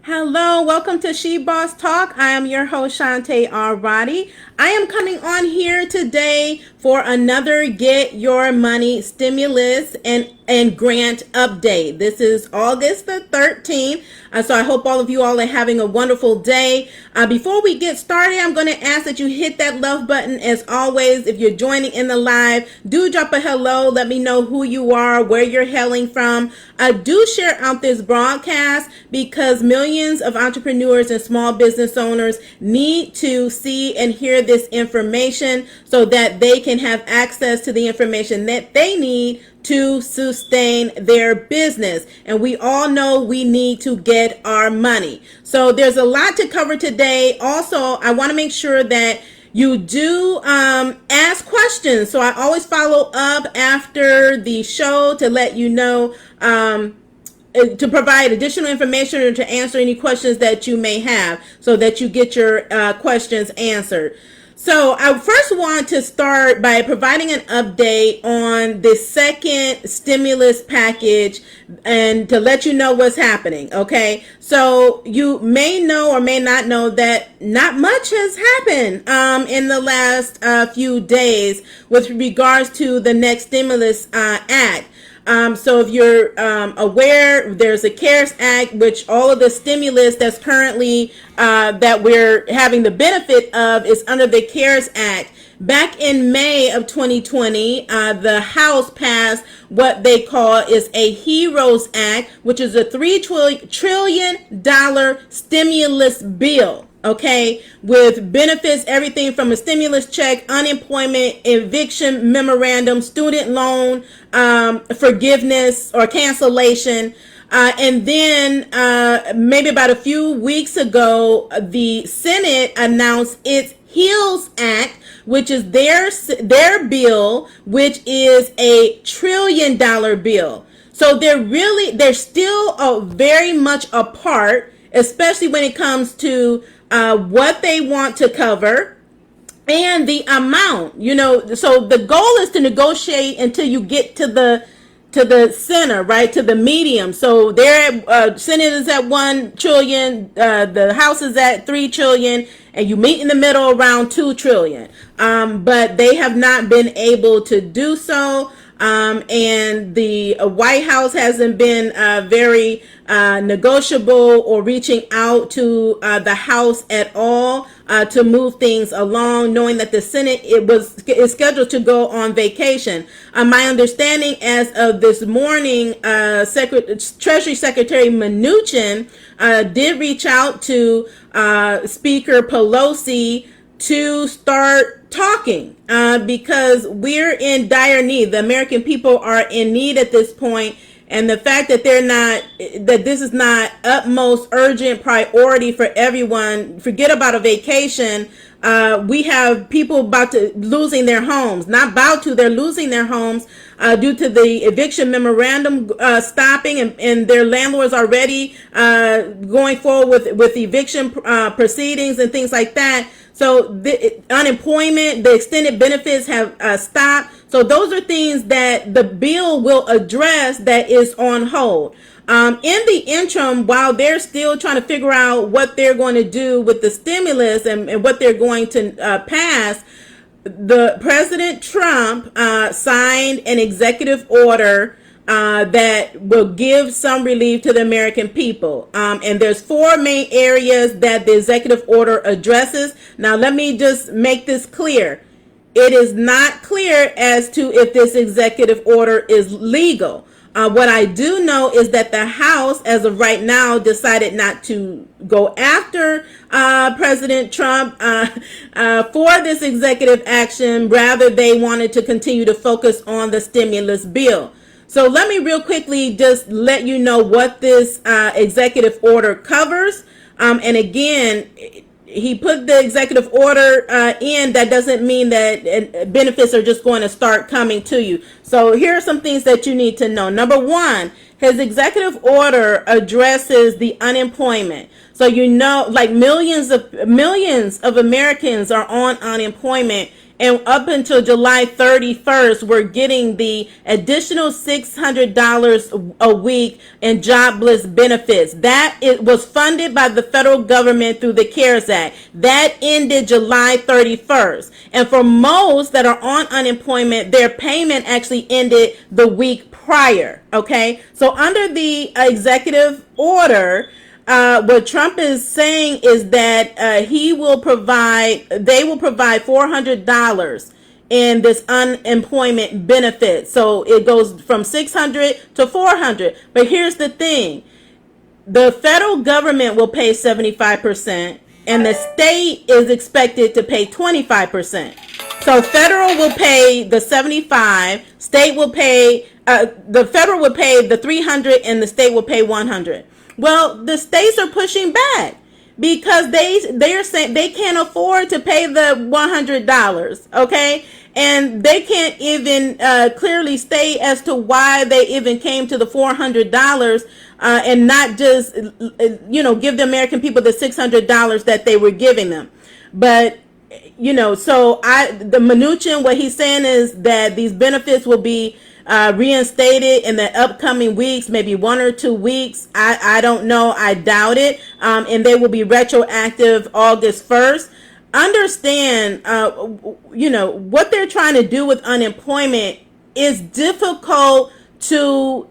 Hello, welcome to She Boss Talk. I am your host, Shantae Arati. I am coming on here today for another Get Your Money stimulus and grant update. This is August the 13th. So I hope all of you all are having a wonderful day. Before we get started, I'm going to ask that you hit that love button. As always, if you're joining in the live, do drop a hello. Let me know who you are, where you're hailing from. Do share out this broadcast because millions of entrepreneurs and small business owners need to see and hear this information so that they can have access to the information that they need to sustain their business. And we all know we need to get our money. So there's a lot to cover today. Also, I want to make sure that you do ask questions. So I always follow up after the show to let you know, to provide additional information or to answer any questions that you may have so that you get your questions answered. So I first want to start by providing an update on the second stimulus package and to let you know what's happening. Okay, so you may know or may not know that not much has happened in the last few days with regards to the next stimulus act. So if you're aware, there's a CARES Act, which all of the stimulus that's currently that we're having the benefit of is under the CARES Act. Back in May of 2020, the House passed what they call is a HEROES Act, which is a $3 trillion stimulus bill. Okay, with benefits, everything from a stimulus check, unemployment, eviction memorandum, student loan forgiveness or cancellation. And then maybe about a few weeks ago, the Senate announced its HEALS Act, which is their bill, which is a $1 trillion bill. So they're still very much apart, especially when it comes to what they want to cover and the amount, so the goal is to negotiate until you get to the center, right, to the medium. So their Senate is at 1 trillion, the House is at 3 trillion, and you meet in the middle around 2 trillion. But they have not been able to do so. And the White House hasn't been very negotiable or reaching out to the House at all to move things along, knowing that the Senate is scheduled to go on vacation. My understanding as of this morning, Treasury Secretary Mnuchin did reach out to Speaker Pelosi to start talking because we're in dire need. The American people are in need at this point, and the fact that this is not utmost urgent priority for everyone. Forget about a vacation. We have people losing their homes. Not about to, they're losing their homes due to the eviction memorandum stopping, and their landlords already going forward with eviction proceedings and things like that. So the unemployment, the extended benefits have stopped. So those are things that the bill will address that is on hold. In the interim, while they're still trying to figure out what they're going to do with the stimulus and what they're going to pass, the President Trump signed an executive order that will give some relief to the American people. And there's 4 main areas that the executive order addresses. Now, let me just make this clear. It is not clear as to if this executive order is legal. What I do know is that the House, as of right now, decided not to go after President Trump for this executive action. Rather, they wanted to continue to focus on the stimulus bill. So let me real quickly just let you know what this executive order covers. And again, he put the executive order in. That doesn't mean that benefits are just going to start coming to you. So here are some things that you need to know. Number one, his executive order addresses the unemployment. So like millions of Americans are on unemployment, And up until July 31st, we're getting the additional $600 a week in jobless benefits. That it was funded by the federal government through the CARES Act. That ended July 31st. And for most that are on unemployment, their payment actually ended the week prior. Okay. So under the executive order, what Trump is saying is that they will provide $400 in this unemployment benefit. So it goes from $600 to $400. But here's the thing. The federal government will pay 75% and the state is expected to pay 25%. So federal will pay the 75, state will pay, the federal will pay the 300 and the state will pay 100. Well, the states are pushing back because they're saying they can't afford to pay the $100, okay? And they can't even clearly state as to why they even came to the $400 and not just, give the American people the $600 that they were giving them. But, so the Mnuchin, what he's saying is that these benefits will be reinstated in the upcoming weeks, maybe 1 or 2 weeks. I don't know. I doubt it. And they will be retroactive August 1st. Understand, what they're trying to do with unemployment is difficult to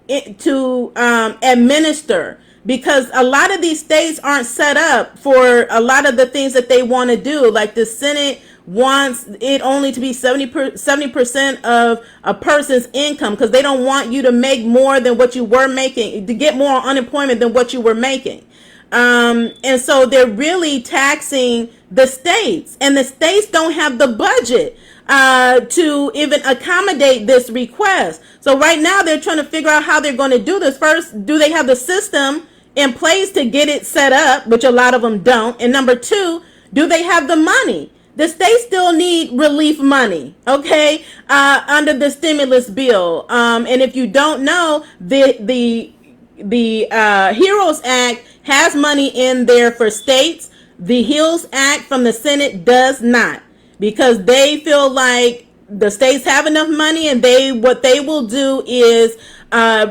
administer because a lot of these states aren't set up for a lot of the things that they want to do. Like the Senate wants it only to be 70% of a person's income because they don't want you to make more than what you were making, to get more unemployment than what you were making. And so they're really taxing the states, and the states don't have the budget to even accommodate this request. So right now they're trying to figure out how they're going to do this. First, do they have the system in place to get it set up, which a lot of them don't? And number two, do they have the money? The states still need relief money, okay, under the stimulus bill. And if you don't know, the HEROES Act has money in there for states. The HEALS Act from the Senate does not, because they feel like the states have enough money, and what they will do is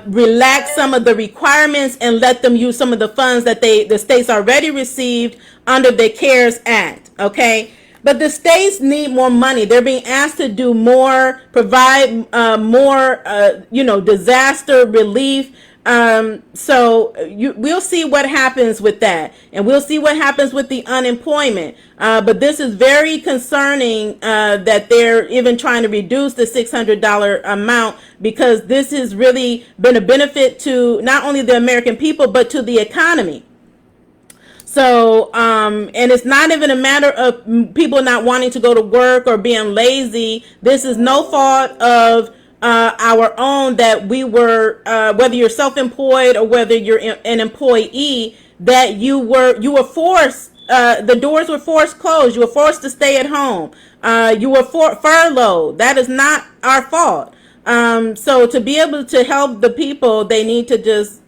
relax some of the requirements and let them use some of the funds that the states already received under the CARES Act, okay? But the states need more money. They're being asked to do more, provide more, disaster relief. So we'll see what happens with that, and we'll see what happens with the unemployment. But this is very concerning that they're even trying to reduce the $600 amount, because this has really been a benefit to not only the American people but to the economy. So, and it's not even a matter of people not wanting to go to work or being lazy. This is no fault of our own, that we were, whether you're self-employed or whether you're an employee, that you were forced, the doors were forced closed. You were forced to stay at home. You were furloughed. That is not our fault. So to be able to help the people, they need to just,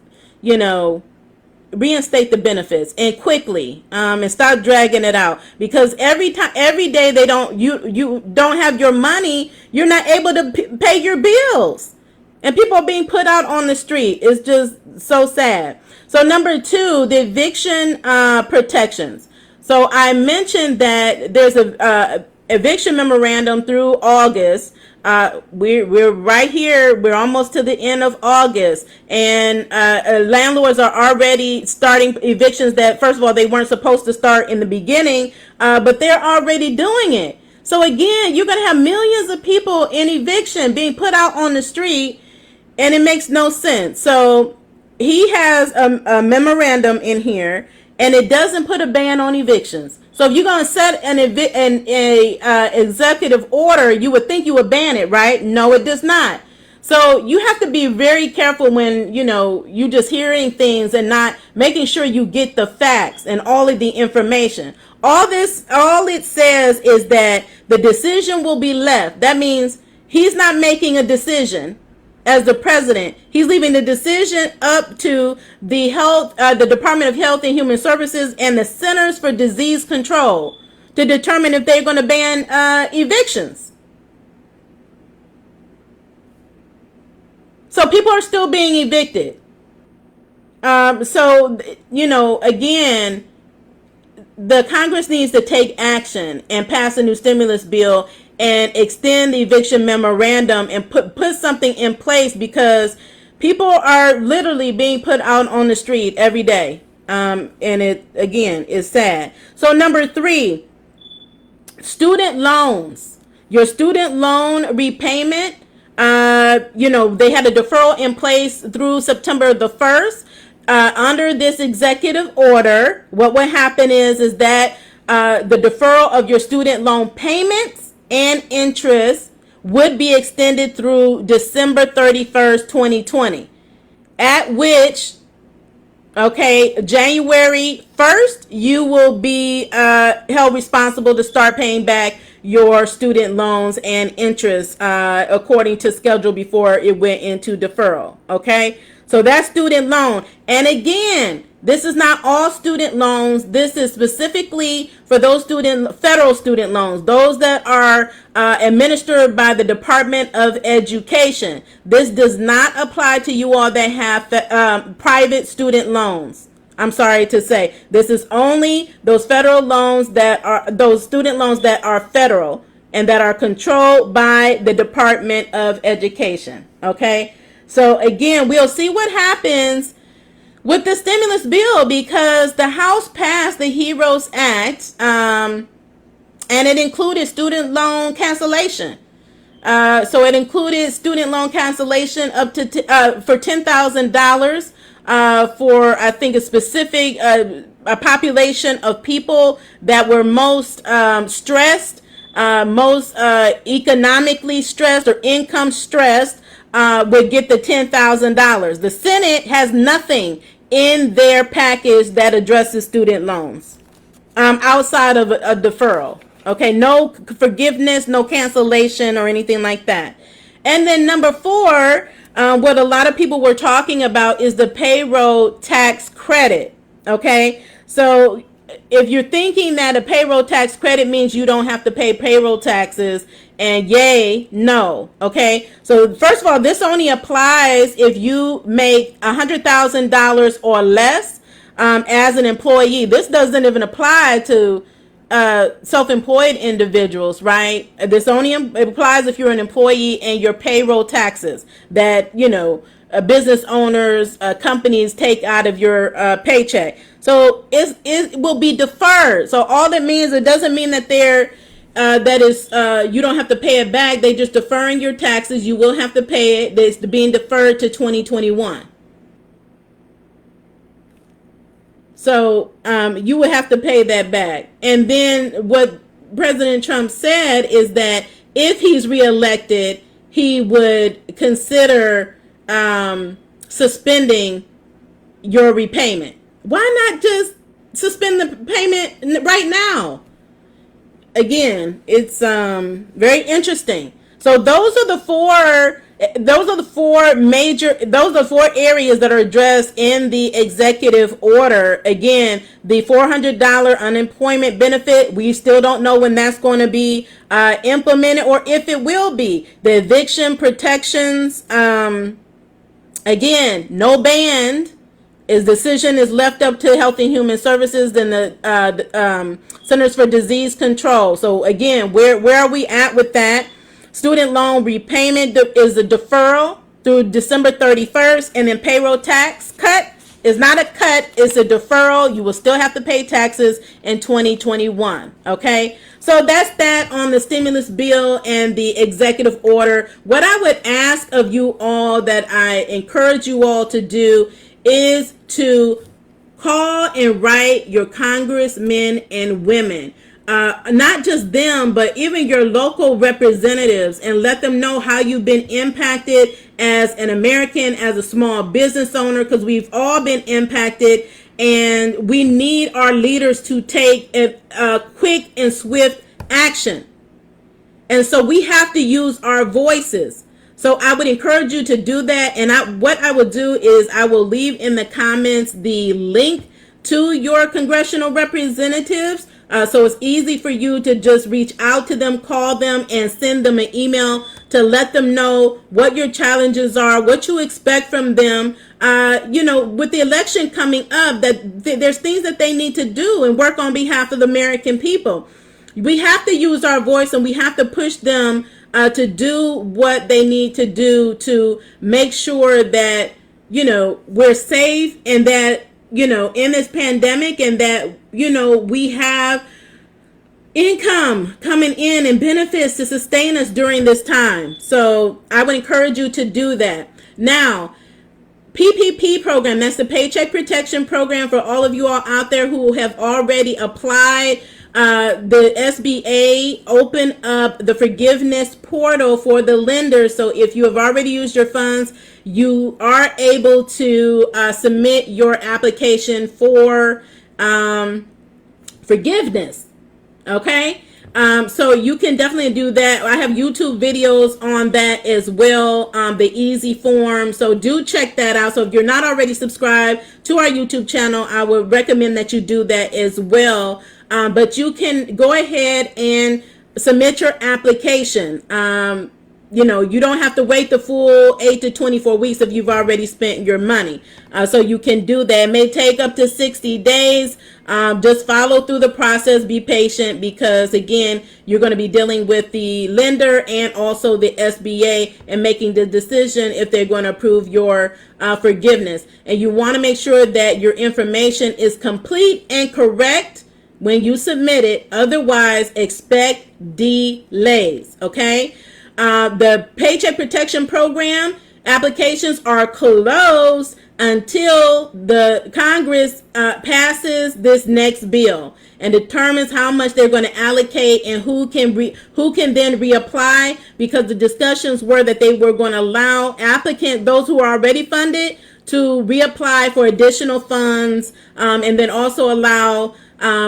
reinstate the benefits, and quickly, and stop dragging it out, because every day you don't have your money, you're not able to pay your bills, and people are being put out on the street. It's just so sad. So number two, the eviction protections. So I mentioned that there's a eviction memorandum through August. We're right here. We're almost to the end of August, and landlords are already starting evictions that, first of all, they weren't supposed to start in the beginning, but they're already doing it. So again, you're going to have millions of people in eviction being put out on the street, and it makes no sense. So he has a memorandum in here, and it doesn't put a ban on evictions. So if you're going to set an executive order, you would think you would ban it, right? No, it does not. So you have to be very careful when, you just hearing things and not making sure you get the facts and all of the information. All it says is that the decision will be left. That means he's not making a decision as the president. He's leaving the decision up to the Department of Health and Human Services and the Centers for Disease Control to determine if they're going to ban evictions. So people are still being evicted. So, again, the Congress needs to take action and pass a new stimulus bill and extend the eviction memorandum and put something in place, because people are literally being put out on the street every day. And it, again, is sad. So number 3, student loans. Your student loan repayment, they had a deferral in place through September the 1st. Under this executive order, what would happen is that the deferral of your student loan payments and interest would be extended through December 31st, 2020, at which, January 1st, you will be held responsible to start paying back your student loans and interest according to schedule before it went into deferral. Okay, so that's student loan. And again, this is not all student loans. This is specifically for those federal student loans, those that are administered by the Department of Education. This does not apply to you all that have private student loans. I'm sorry to say, this is only those federal loans those student loans that are federal and that are controlled by the Department of Education. Okay, so again, we'll see what happens with the stimulus bill, because the House passed the HEROES Act, and it included student loan cancellation. So it included student loan cancellation up to for $10,000 for, I think, a specific a population of people that were most stressed, most economically stressed or income stressed, would get the $10,000. The Senate has nothing in their package that addresses student loans outside of a deferral. Okay, no forgiveness, no cancellation or anything like that. And then number 4, what a lot of people were talking about is the payroll tax credit. Okay, so if you're thinking that a payroll tax credit means you don't have to pay payroll taxes, and yay, no. Okay, so first of all, this only applies if you make $100,000 or less as an employee. This doesn't even apply to self-employed individuals, right? This only applies if you're an employee and your payroll taxes that, business owners, companies take out of your paycheck. So it will be deferred. So all that means, it doesn't mean that you don't have to pay it back. They just deferring your taxes. You will have to pay it. It's being deferred to 2021. So you would have to pay that back. And then what President Trump said is that if he's reelected, he would consider suspending your repayment. Why not just suspend the payment right now? Again, it's very interesting. So those are the four areas that are addressed in the executive order. Again, the $400 unemployment benefit, we still don't know when that's going to be implemented or if it will be. The eviction protections, again, no ban. His decision is left up to Health and Human Services and the Centers for Disease Control. So again, where are we at with that? Student loan repayment is a deferral through December 31st, and then payroll tax cut is not a cut, it's a deferral. You will still have to pay taxes in 2021. Okay, so that's that on the stimulus bill and the executive order. What I would ask of you all, that I encourage you all to do, is to call and write your congressmen and women, not just them, but even your local representatives, and let them know how you've been impacted as an American, as a small business owner, because we've all been impacted, and we need our leaders to take a quick and swift action. And so we have to use our voices. So I would encourage you to do that. And what I will do is I will leave in the comments the link to your congressional representatives So it's easy for you to just reach out to them, call them, and send them an email to let them know what your challenges are, what you expect from them. With the election coming up, that there's things that they need to do and work on behalf of the American people. We have to use our voice, and we have to push them to do what they need to do to make sure that, we're safe, and that, in this pandemic, and that, we have income coming in and benefits to sustain us during this time. So I would encourage you to do that. Now, Ppp program, that's the Paycheck Protection Program for all of you all out there who have already applied. The SBA opened up the forgiveness portal for the lenders. So if you have already used your funds, you are able to submit your application for forgiveness. Okay. So you can definitely do that. I have YouTube videos on that as well, the easy form. So do check that out. So if you're not already subscribed to our YouTube channel, I would recommend that you do that as well. But you can go ahead and submit your application. You don't have to wait the full 8 to 24 weeks if you've already spent your money. So you can do that. It may take up to 60 days. Just follow through the process. Be patient, because again, you're going to be dealing with the lender and also the SBA and making the decision if they're going to approve your forgiveness. And you want to make sure that your information is complete and correct when you submit it. Otherwise, expect delays. Okay. The Paycheck Protection Program applications are closed until the Congress passes this next bill and determines how much they're going to allocate and who can then reapply, because the discussions were that they were going to allow those who are already funded, to reapply for additional funds, and then also allow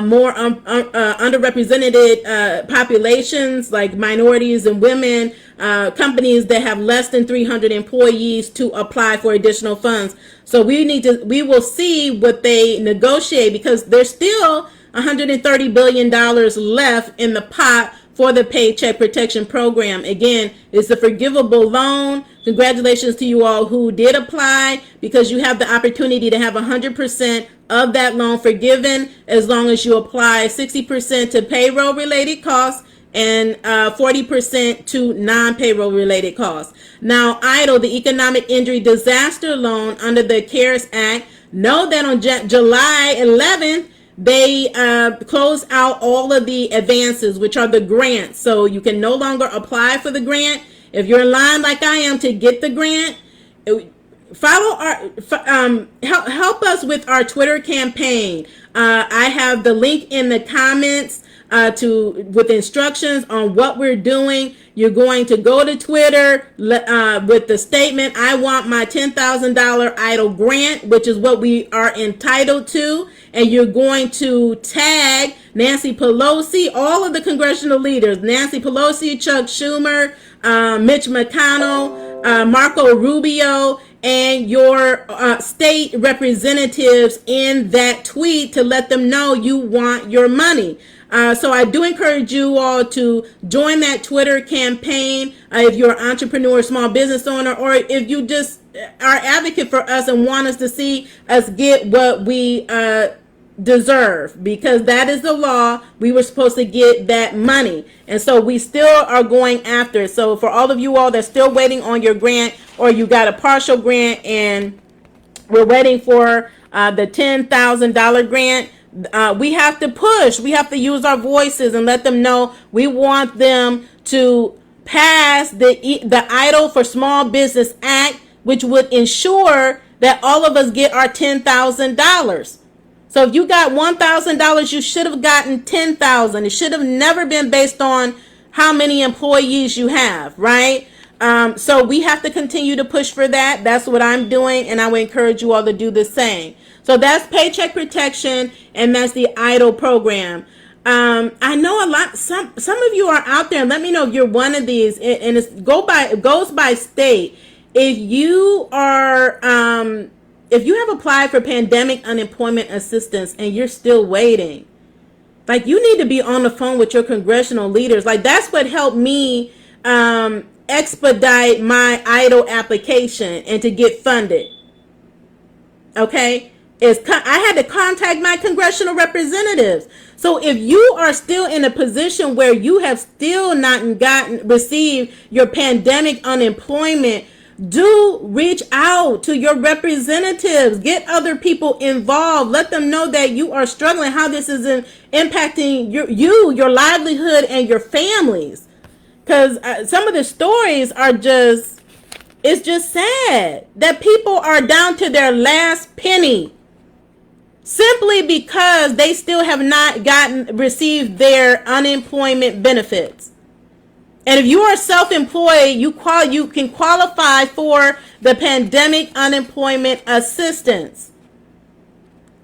more underrepresented populations like minorities and women, companies that have less than 300 employees, to apply for additional funds. So we will see what they negotiate, because there's still $130 billion left in the pot for the Paycheck Protection Program. Again, it's a forgivable loan. Congratulations to you all who did apply, because you have the opportunity to have 100% of that loan forgiven as long as you apply 60% to payroll related costs and 40% to non-payroll related costs. Now, EIDL, the Economic Injury Disaster Loan under the CARES Act, know that on July 11th, they close out all of the advances, which are the grants. So you can no longer apply for the grant. If you're in line like I am to get the grant, follow our help us with our Twitter campaign. I have the link in the comments with instructions on what we're doing. You're going to go to Twitter with the statement, "I want my $10,000 EIDL grant," which is what we are entitled to. And you're going to tag Nancy Pelosi, all of the congressional leaders, Nancy Pelosi, Chuck Schumer, Mitch McConnell, Marco Rubio, and your state representatives in that tweet to let them know you want your money. So I do encourage you all to join that Twitter campaign if you're an entrepreneur, small business owner, or if you just are advocate for us and want us to see us get what we deserve, because that is the law. We were supposed to get that money, and so we still are going after it. So for all of you all that's still waiting on your grant, or you got a partial grant and we're waiting for the $10,000 grant, we have to push. We have to use our voices and let them know we want them to pass the EIDL for Small Business Act, which would ensure that all of us get our $10,000. So if you got $1,000, you should have gotten $10,000. It should have never been based on how many employees you have, right? So we have to continue to push for that. That's what I'm doing, and I would encourage you all to do the same. So that's Paycheck Protection, and that's the EIDL program. I know some of you are out there, and let me know if you're one of these, and it goes by state. If you are, if you have applied for pandemic unemployment assistance and you're still waiting, Like, you need to be on the phone with your congressional leaders. Like, that's what helped me expedite my EIDL application and to get funded. Okay? I had to contact my congressional representatives. So if you are still in a position where you have still not received your pandemic unemployment, do reach out to your representatives. Get other people involved. Let them know that you are struggling, how this is impacting your livelihood, and your families. Because some of the stories are it's just sad that people are down to their last penny simply because they still have not received their unemployment benefits. And if you are self-employed, you can qualify for the pandemic unemployment assistance.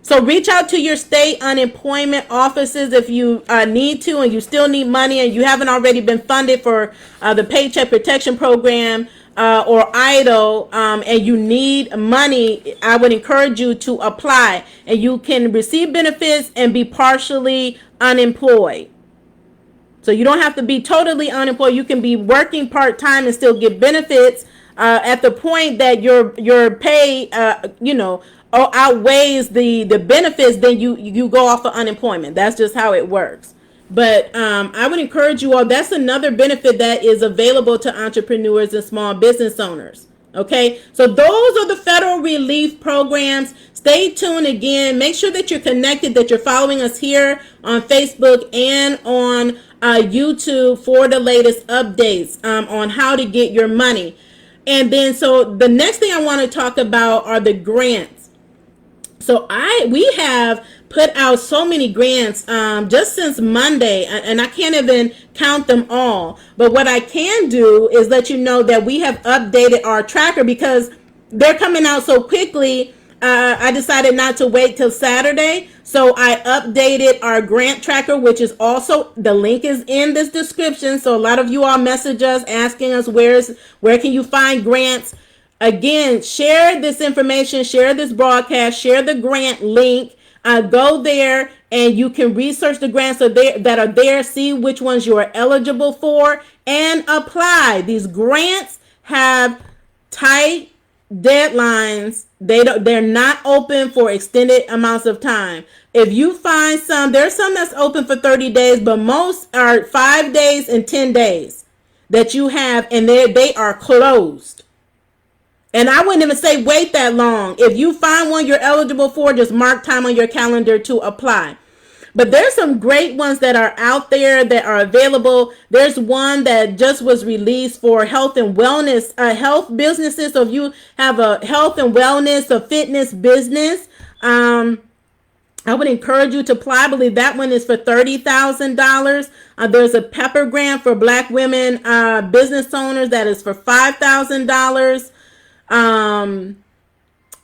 So reach out to your state unemployment offices if you need to, and you still need money and you haven't already been funded for the Paycheck Protection Program or EIDL, and you need money. I would encourage you to apply, and you can receive benefits and be partially unemployed. So you don't have to be totally unemployed. You can be working part-time and still get benefits at the point that your pay, outweighs the benefits. Then you go off of unemployment. That's just how it works. But I would encourage you all. That's another benefit that is available to entrepreneurs and small business owners. Okay, so those are the federal relief programs. Stay tuned again. Make sure that you're connected, that you're following us here on Facebook and on YouTube for the latest updates on how to get your money. And then, so the next thing I want to talk about are the grants. So we have put out so many grants just since Monday, and I can't even count them all. But what I can do is let you know that we have updated our tracker because they're coming out so quickly. I decided not to wait till Saturday. So I updated our grant tracker, which is also, the link is in this description. So a lot of you all message us asking us where can you find grants. Again, share this information, share this broadcast, share the grant link. Go there and you can research the grants that are there, see which ones you are eligible for, and apply. These grants have tight deadlines. They're not open for extended amounts of time. If you find there's some that's open for 30 days, but most are 5 days and 10 days that you have, and they are closed. And I wouldn't even say wait that long. If you find one you're eligible for, just mark time on your calendar to apply. But there's some great ones that are out there that are available. There's one that just was released for health and wellness, health businesses. So if you have a health and wellness, a fitness business, I would encourage you to apply. I believe that one is for $30,000. There's a Ppp grant for Black women business owners that is for $5,000.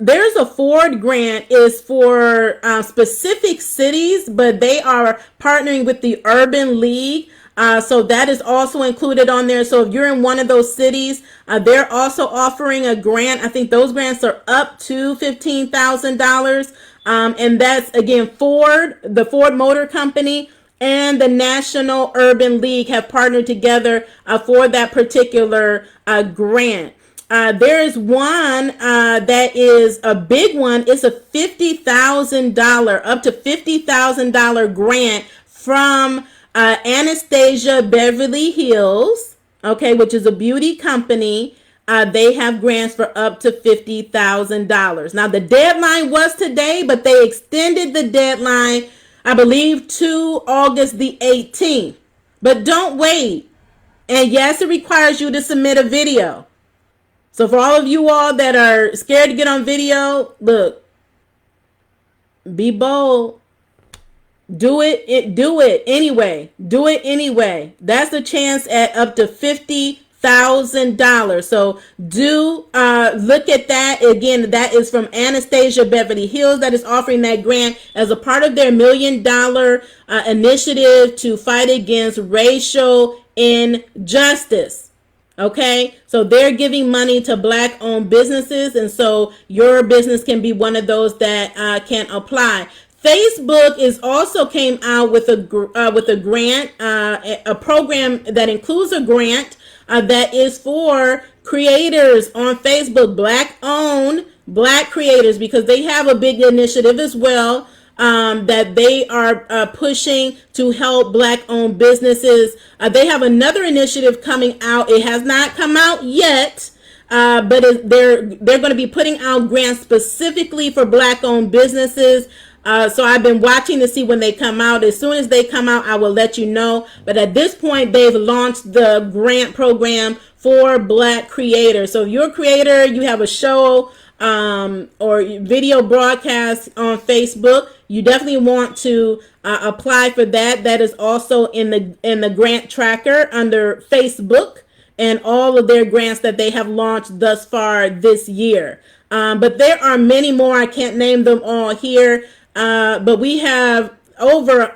There's a Ford grant is for specific cities, but they are partnering with the Urban League. So that is also included on there. So if you're in one of those cities, they're also offering a grant. I think those grants are up to $15,000. And that's, again, the Ford Motor Company and the National Urban League have partnered together for that particular grant. There is one that is a big one. It's a $50,000, up to $50,000 grant from Anastasia Beverly Hills, okay, which is a beauty company. They have grants for up to $50,000. Now, the deadline was today, but they extended the deadline, I believe, to August the 18th. But don't wait. And yes, it requires you to submit a video. So for all of you all that are scared to get on video, look, be bold. Do it anyway. Do it anyway. That's a chance at up to $50,000. So do look at that. Again, that is from Anastasia Beverly Hills that is offering that grant as a part of their $1 million initiative to fight against racial injustice. Okay, so they're giving money to Black-owned businesses, and so your business can be one of those that can apply. Facebook is also came out with a grant, a program that includes a grant that is for creators on Facebook, black owned, black creators, because they have a big initiative as well, that they are pushing to help black owned businesses. They have another initiative coming out. It has not come out yet. They're going to be putting out grants specifically for black owned businesses. So I've been watching to see when they come out. As soon as they come out, I will let you know. But at this point, they've launched the grant program for black creators. So if you're a creator, you have a show or video broadcast on Facebook, you definitely want to apply for that. That is also in the grant tracker under Facebook and all of their grants that they have launched thus far this year. But there are many more. I can't name them all here. But we have over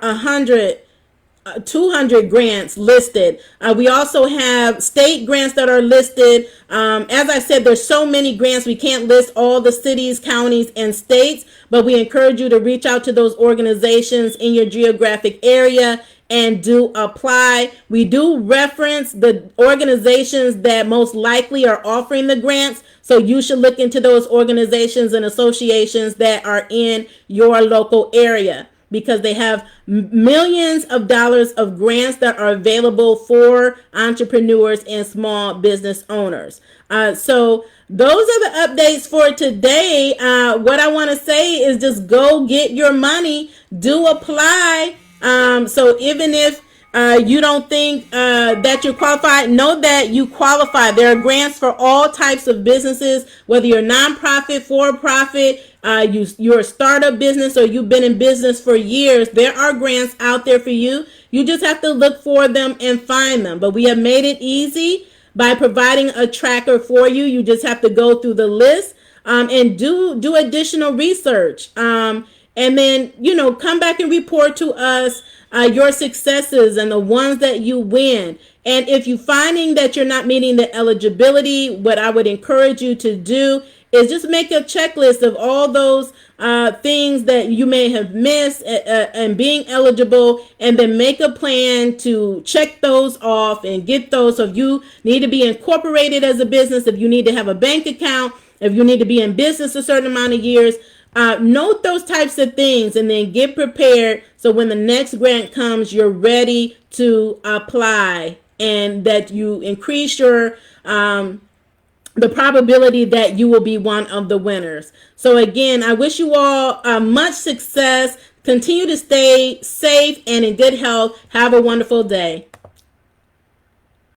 200 grants listed. We also have state grants that are listed. As I said, there's so many grants, we can't list all the cities, counties, and states, but we encourage you to reach out to those organizations in your geographic area and do apply. We do reference the organizations that most likely are offering the grants, so you should look into those organizations and associations that are in your local area, because they have millions of dollars of grants that are available for entrepreneurs and small business owners. So those are the updates for today. What I want to say is just go get your money, do apply. So even if you don't think that you're qualified, know that you qualify. There are grants for all types of businesses, whether you're nonprofit, for-profit, you're a startup business, or you've been in business for years. There are grants out there for you. You just have to look for them and find them. But we have made it easy by providing a tracker for you. You just have to go through the list and do additional research. And then, come back and report to us your successes and the ones that you win. And if you're finding that you're not meeting the eligibility, what I would encourage you to do is just make a checklist of all those things that you may have missed and being eligible, and then make a plan to check those off and get those. So if you need to be incorporated as a business, if you need to have a bank account, if you need to be in business a certain amount of years, note those types of things and then get prepared, so when the next grant comes, you're ready to apply, and that you increase your the probability that you will be one of the winners. So again, I wish you all much success. Continue to stay safe and in good health. Have a wonderful day.